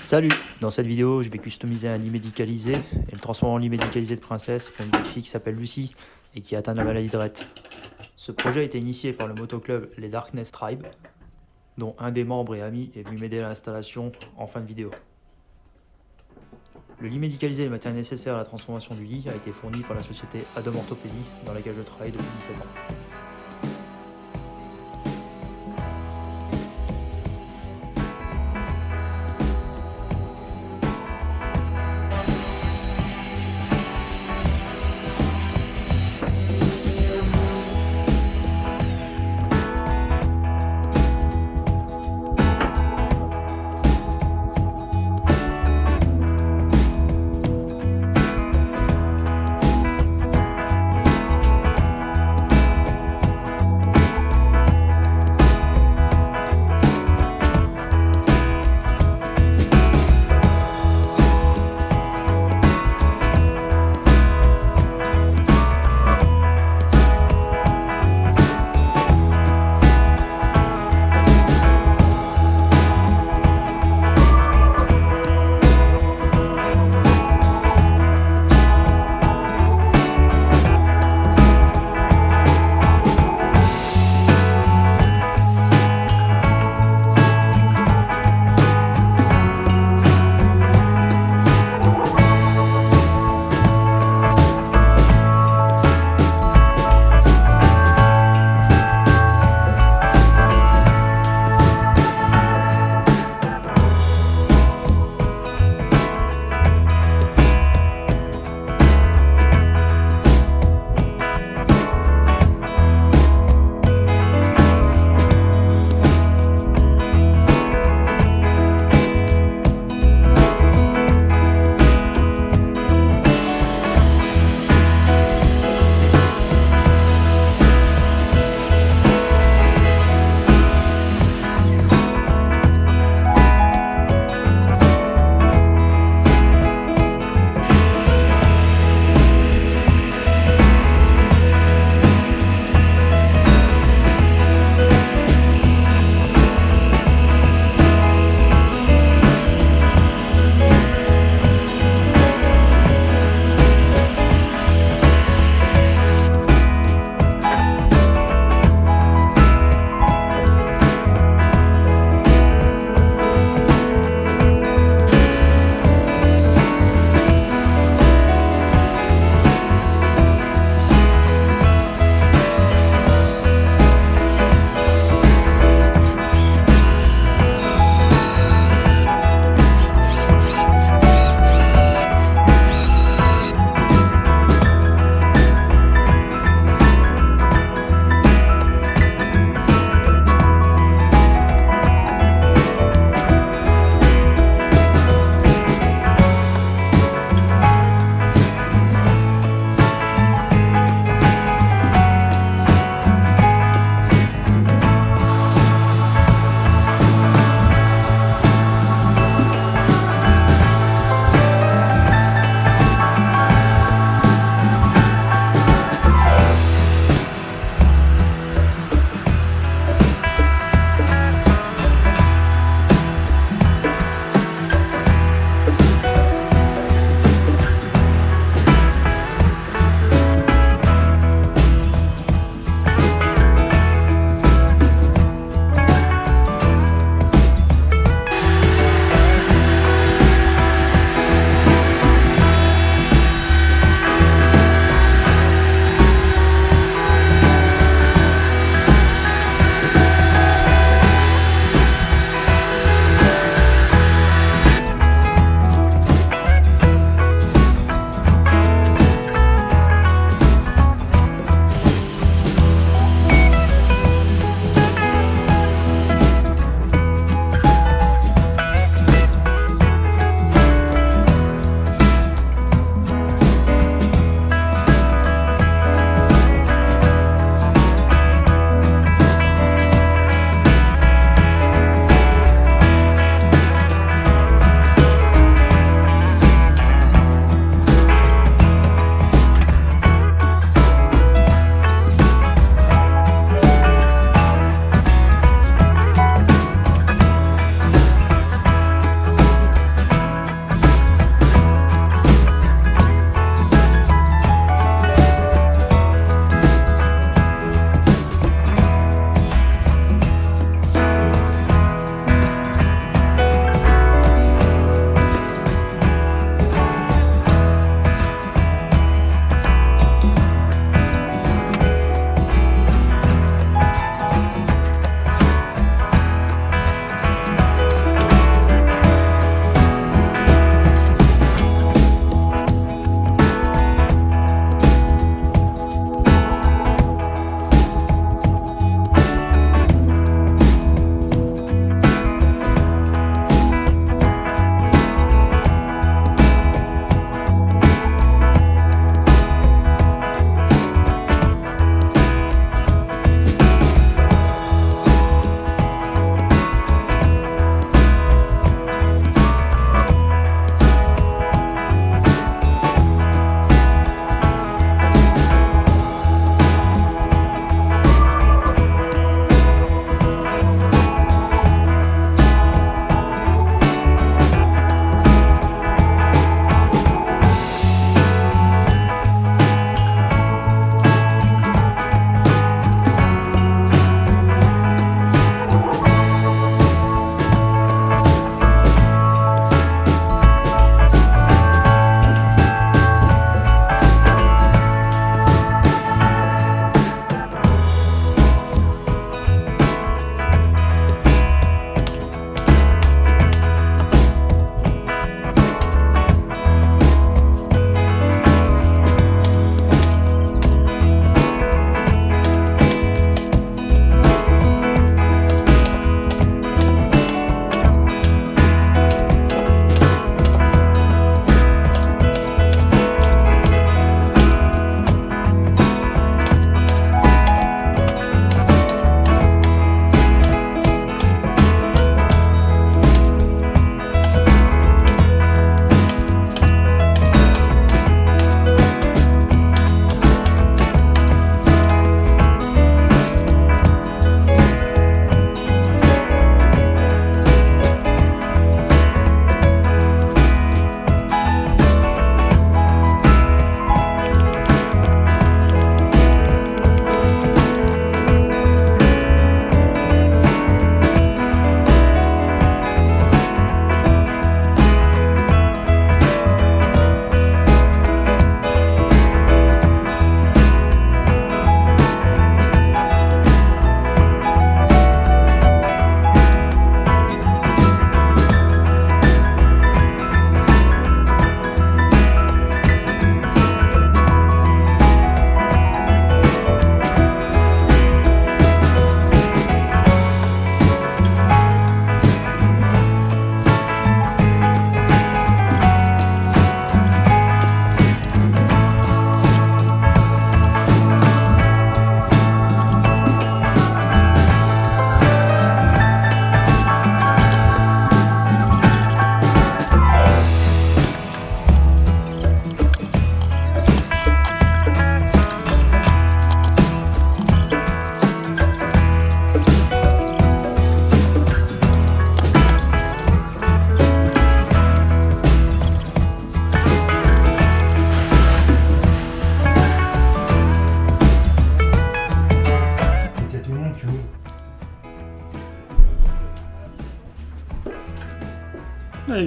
Salut! Dans cette vidéo, je vais customiser un lit médicalisé et le transformer en lit médicalisé de Princesse pour une petite fille qui s'appelle Lucie et qui est atteinte de la maladie de RETT. Ce projet a été initié par le motoclub Les Darkness Tribe, dont un des membres et amis est venu m'aider à l'installation en fin de vidéo. Le lit médicalisé et le matériel nécessaire à la transformation du lit a été fourni par la société Adom Orthopédie dans laquelle je travaille depuis 17 ans.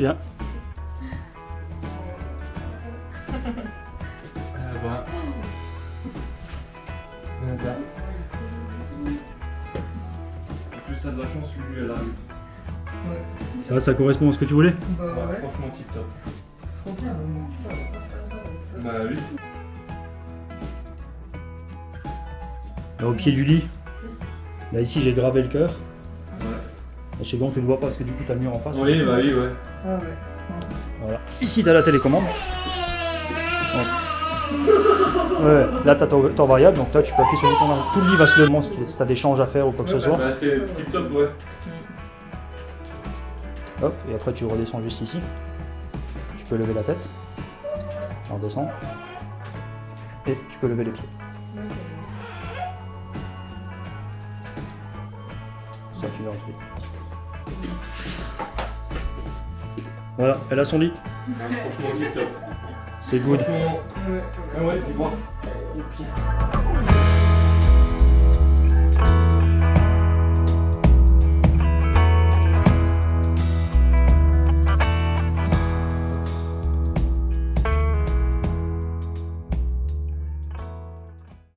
viens. Là-bas. Là-bas. En plus, t'as de la chance, lui, elle arrive. Ouais. Ça va, ça correspond à ce que tu voulais? Bah ouais. Franchement, tip top. Trop bien. Bah oui. Là, au pied du lit, là ici j'ai gravé le cœur. Ouais. Je sais bon, tu ne vois pas parce que du coup tu as le mur en face. Oui, bah oui, ouais. Ah ouais. Voilà. Ici tu as la télécommande. Ouais. Là tu as ton variable, donc là tu peux appuyer sur le bouton. Tout le lit va se lever si tu as des changes à faire ou quoi que ce soit. Bah c'est tip top, ouais. Hop, et après tu redescends juste ici. Tu peux lever la tête. On redescend. Et tu peux lever les pieds. Ça tu verras tout. Voilà, elle a son lit. Franchement, tip top. C'est good. Franchement, Ouais. ah ouais, tu vois. Trop bien.